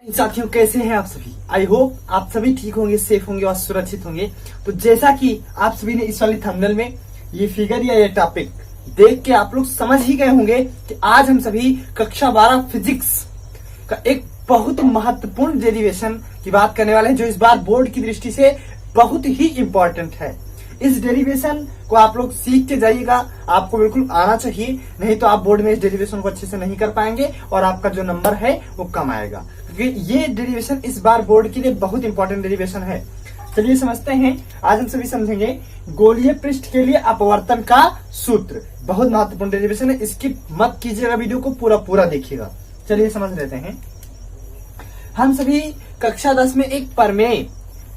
साथियों, कैसे हैं आप सभी। आई होप आप सभी ठीक होंगे, सेफ होंगे और सुरक्षित होंगे। तो जैसा कि आप सभी ने इस वाली थंबनेल में ये फिगर या ये टॉपिक देख के आप लोग समझ ही गए होंगे कि आज हम सभी कक्षा 12 फिजिक्स का एक बहुत महत्वपूर्ण डेरिवेशन की बात करने वाले हैं, जो इस बार बोर्ड की दृष्टि से बहुत ही इंपॉर्टेंट है। इस डेरिवेशन को आप लोग सीख के जाइएगा, आपको बिल्कुल आना चाहिए, नहीं तो आप बोर्ड में इस डेरिवेशन को अच्छे से नहीं कर पाएंगे और आपका जो नंबर है वो कम आएगा, क्योंकि ये डेरिवेशन इस बार बोर्ड के लिए बहुत इंपॉर्टेंट डेरिवेशन है। चलिए समझते हैं। आज हम सभी समझेंगे गोलीय पृष्ठ के लिए अपवर्तन का सूत्र। बहुत महत्वपूर्ण डेरिवेशन है, स्किप मत कीजिएगा, वीडियो को पूरा देखिएगा। चलिए समझ लेते हैं। हम सभी कक्षा 10 में एक प्रमेय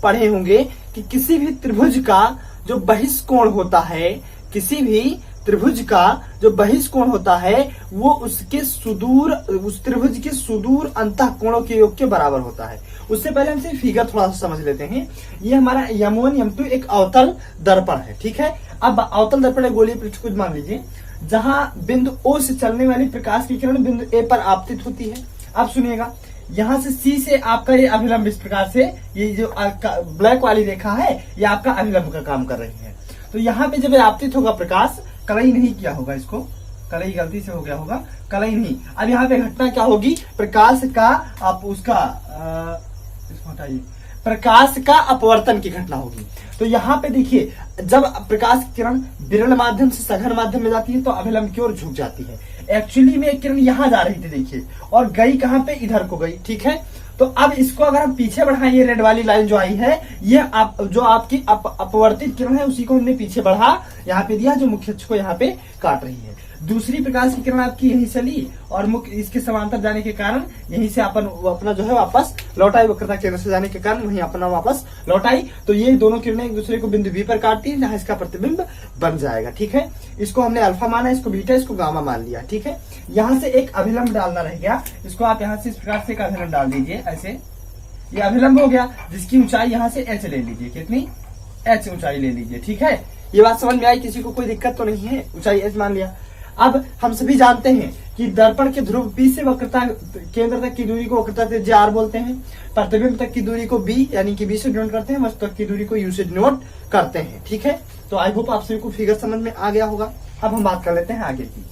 पढ़े होंगे कि किसी भी त्रिभुज का जो बहिष्कोण होता है, किसी भी त्रिभुज का जो बहिष्कोण होता है वो उस त्रिभुज के सुदूर अंतः कोणों के योग के बराबर होता है। उससे पहले हमसे फिगर थोड़ा सा समझ लेते हैं। ये हमारा M1 M2 एक अवतल दर्पण है, ठीक है। अब अवतल दर्पण गोलीय पृष्ठ को मान लीजिए, जहां बिंदु O से चलने वाली प्रकाश की किरण बिंदु A पर आपतित होती है। अब सुनिएगा, यहाँ से C से आपका ये अभिलंब इस प्रकार से, ये जो ब्लैक वाली रेखा है ये आपका अभिलंब का काम कर रही है। तो यहाँ पे जब आपतित होगा प्रकाश, कलई नहीं किया होगा, इसको कलई गलती से हो गया होगा, कलई नहीं। अब यहाँ पे घटना क्या होगी, प्रकाश का आप उसका इसको हटाइए, प्रकाश का अपवर्तन की घटना होगी। तो यहाँ पे देखिए, जब प्रकाश की किरण विरल माध्यम से सघन माध्यम में जाती है तो अभिलंब की ओर झुक जाती है। एक्चुअली में किरण यहाँ जा रही थी, देखिए, और गई कहाँ पे, इधर को गई, ठीक है। तो अब इसको अगर हम पीछे बढ़ाएं, ये रेड वाली लाइन जो आई है, ये जो आपकी अपवर्तित किरण है उसी को हमने पीछे बढ़ा, यहाँ पे दिया, जो मुख्य अक्ष को यहाँ पे काट रही है। दूसरी प्रकाश की किरण आपकी यहीं से ली और मुख्य इसके समांतर जाने के कारण यहीं से अपना जो है वापस लौटाई, वक्रता केंद्र से जाने के कारण वहीं अपना वापस लौटाई। तो ये दोनों किरणें एक दूसरे को बिंदु बी पर काटती है, जहां इसका प्रतिबिंब बन जाएगा, ठीक है। इसको हमने अल्फा माना, इसको बीटा, इसको गामा मान लिया, ठीक है। यहाँ से एक अभिलंब डालना रह गया, इसको आप यहाँ से इस प्रकार से एक अभिलंब डाल दीजिए, ऐसे। ये अभिलंब हो गया, जिसकी ऊंचाई यहाँ से h ले लीजिए, कितनी h ऊंचाई ले लीजिए, ठीक है। ये बात समझ में आई, किसी को कोई दिक्कत तो नहीं है, ऊंचाई h मान लिया। अब हम सभी जानते हैं कि दर्पण के ध्रुव P से वक्रता केंद्र तक की दूरी को वक्रता त्रिज्या R बोलते हैं, प्रतिबिंब तक की दूरी को B यानी कि B से डिनोट करते हैं, वस्तु तक की दूरी को U से डिनोट करते हैं, ठीक है। तो आई होप आप सभी को फिगर समझ में आ गया होगा। अब हम बात कर लेते हैं आगे की।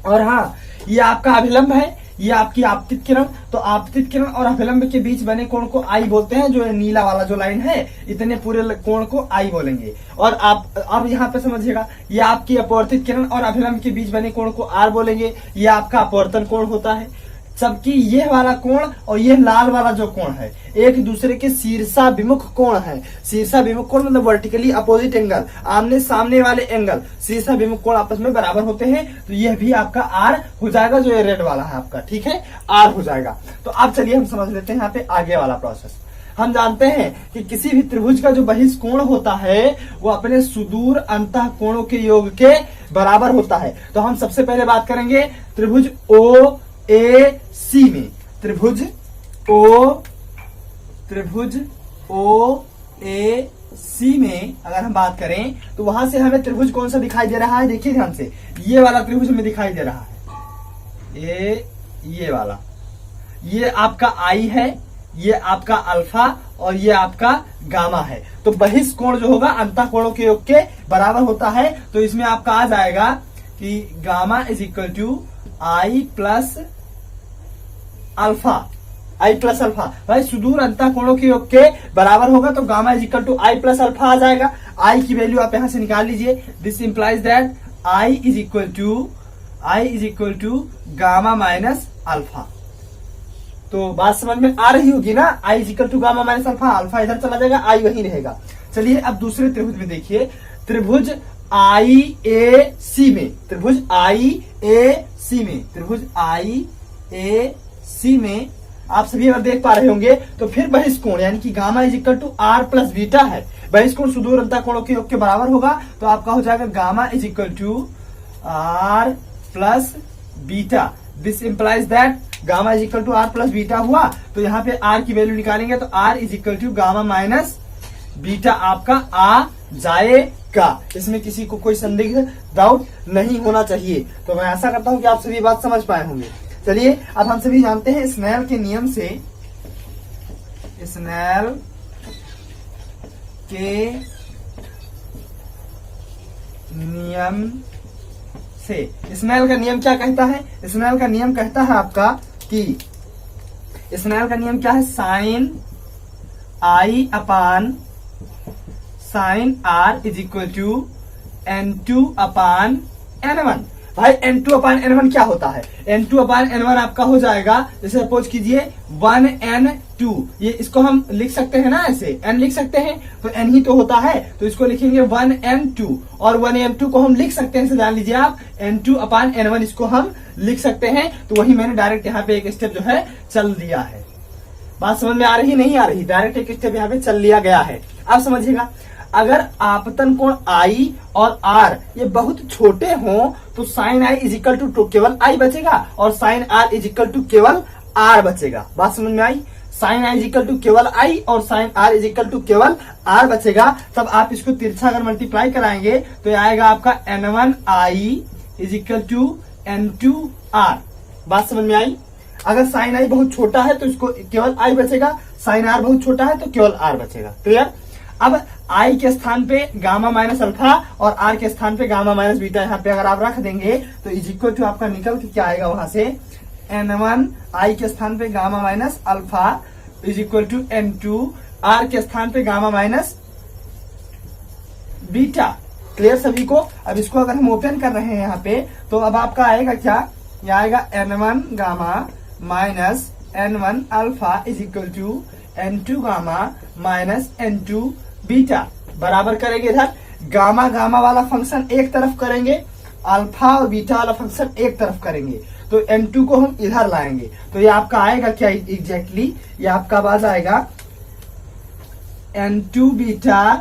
और हाँ, ये आपका अभिलंब है, ये आपकी आपतित किरण। तो आपतित किरण और अभिलंब के बीच बने कोण को आई बोलते हैं, जो नीला वाला जो लाइन है, इतने पूरे कोण को आई बोलेंगे। और आप अब यहाँ पे समझिएगा, ये आपकी अपवर्तित किरण और अभिलंब के बीच बने कोण को आर बोलेंगे, ये आपका अपवर्तन कोण होता है। जबकि ये वाला कोण और ये लाल वाला जो कोण है, एक दूसरे के शीर्षाभिमुख कोण है। शीर्षाभिमुख कोण मतलब वर्टिकली अपोजिट एंगल, आमने सामने वाले एंगल, शीर्षाभिमुख कोण आपस में बराबर होते हैं। तो यह भी आपका आर हो जाएगा, जो ये रेड वाला है आपका, ठीक है, आर हो जाएगा। तो अब चलिए हम समझ लेते हैं यहाँ पे आगे वाला प्रोसेस। हम जानते हैं कि किसी भी त्रिभुज का जो बहिष्कोण होता है वो अपने सुदूर अंतः कोणों के योग के बराबर होता है। तो हम सबसे पहले बात करेंगे त्रिभुज OAC में, त्रिभुज OAC में अगर हम बात करें तो वहां से हमें त्रिभुज कौन सा दिखाई दे रहा है, देखिए ध्यान से, ये वाला त्रिभुज हमें दिखाई दे रहा है, ये वाला, ये आपका I है, ये आपका अल्फा और ये आपका गामा है। तो बहिष्कोण जो होगा अंतः कोणों के योग के बराबर होता है। तो इसमें आपका आ जाएगा कि gamma is equal to I plus alpha, I plus alpha. भाई सुदूर अंतः कोणों के योग के बराबर होगा, तो gamma is equal to I plus alpha आ जाएगा। I की वैल्यू आप यहां से निकाल लीजिए। This implies that I is equal to gamma minus alpha. तो बात समझ में आ रही होगी ना, I is equal to gamma minus alpha, alpha इधर चला जाएगा, I वहीं रहेगा। चलिए अब दूसरे त्रिभुज में देखिए, त्रिभुज IAC में आप सभी अगर देख पा रहे होंगे तो फिर बहिष्कोण यानी कि gamma is equal to R plus beta है। बहिष्कोण सुदूर अंतः कोणों के योग के बराबर होगा, तो आपका हो जाएगा gamma is equal to R plus beta. This implies that gamma is equal to R plus beta हुआ। तो यहाँ पे R की वैल्यू निकालेंगे तो R is equal to gamma minus beta आपका आ जाएगा। इसमें किसी को कोई संदिग्ध डाउट नहीं होना चाहिए। तो मैं आशा करता हूं कि आप सभी बात समझ पाए होंगे। चलिए अब हम सभी जानते हैं स्नेल के नियम से स्नेल के नियम से। स्नेल का नियम क्या कहता है? स्नेल का नियम कहता है आपका कि स्नेल का नियम क्या है? Sine I upon sine R is equal to N2 upon N1। भाई N2 अपान N1 क्या होता है? N2 अपान N1 आपका हो जाएगा, जैसे सपोज कीजिए 1N2, ये इसको हम लिख सकते हैं ना, ऐसे N लिख सकते हैं, तो N ही तो होता है, तो इसको लिखेंगे 1N2, और 1N2 को हम लिख सकते हैं, इसे जान लीजिए आप, N2 अपान N1 इसको हम लिख सकते हैं। तो वही मैंने डायरेक्ट यहाँ पे एक स्टेप जो है चल दिया है। बात समझ में आ रही नहीं आ रही? डायरेक्ट एक स्टेप यहाँ पे चल लिया गया है। अब समझिएगा, अगर आपतन कोण I और R ये बहुत छोटे हों तो sine I is equal to केवल I बचेगा और sine R is equal to केवल R बचेगा। बात समझ में आई? Sine I is equal to केवल I और sine R is equal to केवल R बचेगा। तब आप इसको तिरछा अगर मल्टीप्लाई कराएंगे तो ये आएगा आपका N1I is equal to N2R। बात समझ में आई? अगर साइन I बहुत छोटा है तो इसको केवल I बचेगा, साइन R बहुत छोटा है तो केवल R बचेगा। क्लियर? अब I के स्थान पे गामा माइनस अल्फा और R के स्थान पे गामा माइनस बीटा यहाँ पे अगर आप रख देंगे तो इज इक्वल टू आपका निकल के क्या आएगा वहां से? N1 I के स्थान पे gamma minus alpha is equal to N2 R के स्थान पे गामा माइनस बीटा। क्लियर सभी को? अब इसको अगर हम ओपन कर रहे हैं यहाँ पे तो अब आपका आएगा क्या? यह आएगा N1 gamma minus N1 alpha is equal to N2 gamma minus N2 beta. बराबर करेंगे इधर गामा गामा वाला फंक्शन एक तरफ करेंगे, अल्फा और बीटा वाला फंक्शन एक तरफ करेंगे, तो N2 को हम इधर लाएंगे तो ये आपका आएगा क्या एग्जैक्टली? ये आपका बात आएगा N2 बीटा,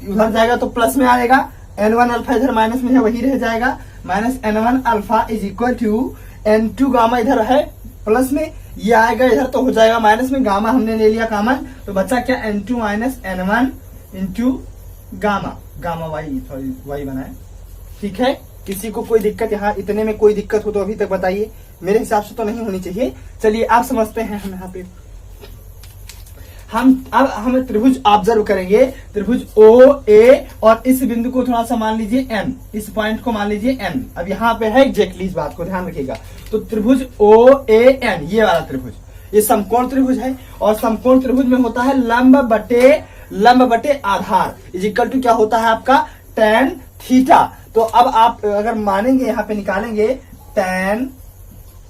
उधर जाएगा तो प्लस में आएगा, N1 अल्फा इधर माइनस में है वही रह जाएगा, minus N1 alpha is equal to N2 gamma इधर है प्लस में, ये आएगा इधर तो हो जाएगा माइनस में, गामा हमने ले लिया कॉमन तो बचा क्या? N2 minus N1 into gamma, gamma Y, sorry Y बनाए। ठीक है? किसी को कोई दिक्कत यहाँ इतने में कोई दिक्कत हो तो अभी तक बताइए, मेरे हिसाब से तो नहीं होनी चाहिए। चलिए आप समझते हैं, हम यहाँ पे हम त्रिभुज ऑब्जर्व करेंगे, त्रिभुज OA और इस बिंदु को थोड़ा सा मान लीजिए N, इस पॉइंट को मान लीजिए N। अब यहाँ पे है एग्जैक्टली, इस बात को ध्यान रखिएगा। तो त्रिभुज OAN ये वाला त्रिभुज, ये समकोण त्रिभुज है और समकोण त्रिभुज में होता है लंब बटे आधार इज इक्वल टू क्या होता है आपका? tan theta. तो अब आप अगर मानेंगे यहाँ पे निकालेंगे tan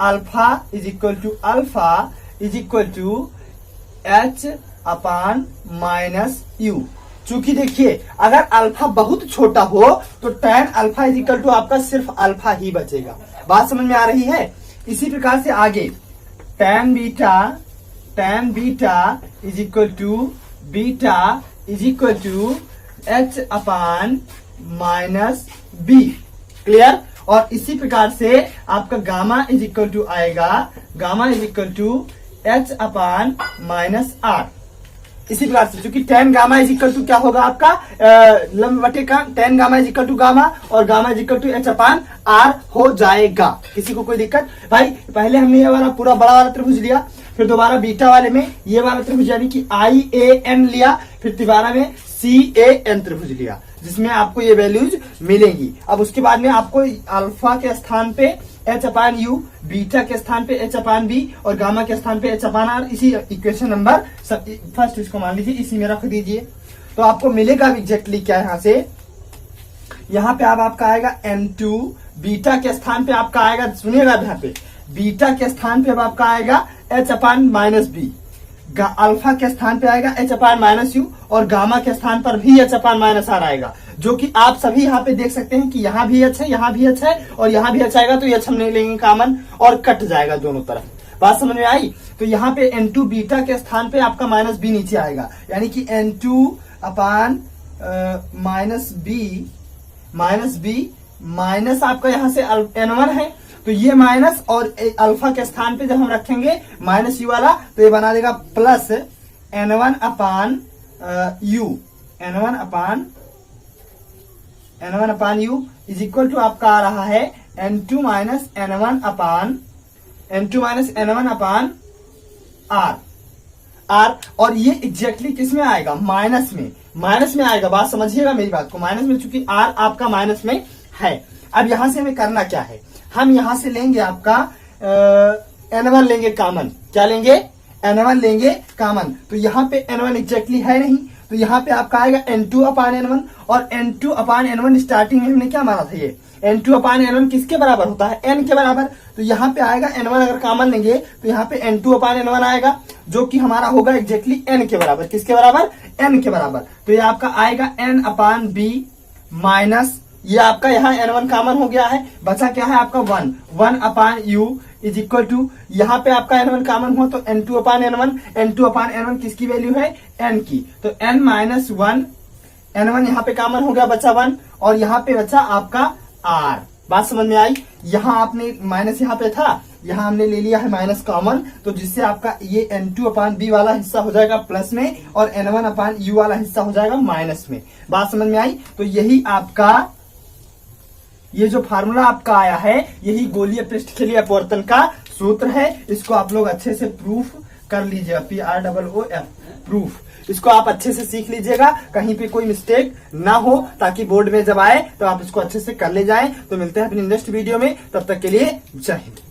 alpha is equal to alpha is equal to H upon minus U। चूंकि देखिए अगर अल्फा बहुत छोटा हो तो tan alpha is equal to आपका सिर्फ अल्फा ही बचेगा। बात समझ में आ रही है? इसी प्रकार से आगे tan beta is equal to beta is equal to H upon minus B। Clear? और इसी प्रकार से आपका गामा इज इक्वल टू आएगा, gamma is equal to H upon minus R। इसी प्रकार से चूंकि tan gamma is equal to क्या होगा आपका? लंब बटे का tan gamma is equal to gamma और gamma is equal to H upon R हो जाएगा। किसी को कोई दिक्कत? भाई पहले हमने ये वाला पूरा बड़ा वाला त्रिभुज लिया, फिर दोबारा बीटा वाले में ये वाला त्रिभुज यानी कि IAN लिया, फिर दोबारा में CAN त्रिभुज लिया जिसमें आपको ये वैल्यूज मिलेंगी। अब उसके बाद में आपको अल्फा के स्थान पे H अपान U, बीटा के स्थान पे H अपान B और गामा के स्थान पे H अपान R, इसी इक्वेशन नंबर फर्स्ट इसको मान लीजिए, इसी में रख दीजिए तो आपको मिलेगा एग्जैक्टली क्या? यहाँ से यहाँ पे अब आपका आएगा N2, बीटा के स्थान पे आपका आएगा, सुनिएगा यहाँ पे बीटा के स्थान पे अब आपका आएगा H upon minus B, alpha के स्थान पे आएगा H अपान माइनस U और गामा के स्थान पर भी H अपान माइनस R आएगा, जो कि आप सभी यहाँ पे देख सकते हैं कि यहाँ भी H है, यहाँ भी H है और यहाँ भी H आएगा, तो H हम नहीं लेंगे कॉमन और कट जाएगा दोनों तरफ। बात समझ में आई? तो यहाँ पे N2 बीटा के स्थान पे आपका माइनस B नीचे आएगा, यानी कि N2 अपान माइनस B माइनस आपका यहाँ से N1 है, तो ये माइनस और अल्फा के स्थान पे जब हम रखेंगे माइनस U वाला तो ये बना देगा plus N1 upon U, N1 upon U is equal to आपका आ रहा है N2 minus N1 upon R। Are, और ये एग्जैक्टली किस में आएगा, माइनस में आएगा। बात समझिएगा मेरी बात को, माइनस में, चूंकि आर आपका माइनस में है। अब यहां से हमें करना क्या है, हम यहां से लेंगे आपका N1 लेंगे कॉमन। क्या लेंगे, N1 लेंगे कॉमन। तो यहाँ पे N1 एग्जैक्टली है नहीं, तो यहाँ पे आपका आएगा N2 अपान N1, और N2 अपान N1 स्टार्टिंग में हमने क्या माना था, ये N2 अपान N1 किसके बराबर होता है, N के बराबर। तो यहाँ पे आएगा N1 अगर कॉमन लेंगे तो यहाँ पे N2 अपान N1 आएगा, जो कि हमारा होगा एग्जैक्टली N के बराबर। किसके बराबर, N के बराबर। तो ये आपका आएगा N अपान B माइनस, ये आपका यहाँ N1 कॉमन हो गया है, बचा क्या है आपका 1 अपान U इज इक्वल टू, यहाँ पे आपका N1 कॉमन हुआ तो N2 अपान N1 किसकी वैल्यू है, N की। तो N माइनस 1, N1 यहाँ पे कॉमन हो गया, बचा 1, और यहाँ पे बचा आपका R। बात समझ में आई। यहाँ आपने माइनस यहाँ पे था, यहाँ हमने ले लिया है माइनस कॉमन, तो जिससे आपका ये N2 अपान B वाला हिस्सा हो जाएगा प्लस में, और N1 अपान U वाला हिस्सा हो जाएगा माइनस में। बात समझ में आई। तो यही आपका ये जो फार्मूला आपका आया है, यही गोलीय पृष्ठफलीय अपवर्तन का सूत्र है। इसको आप लोग अच्छे से प्रूफ कर लीजिएगा, PROOF प्रूफ। इसको आप अच्छे से सीख लीजिएगा, कहीं पे कोई मिस्टेक ना हो, ताकि बोर्ड में जब आए तो आप इसको अच्छे से कर ले जाएं। तो मिलते हैं अपनी नेक्स्ट वीडियो में, तब तक के लिए जय हिंद।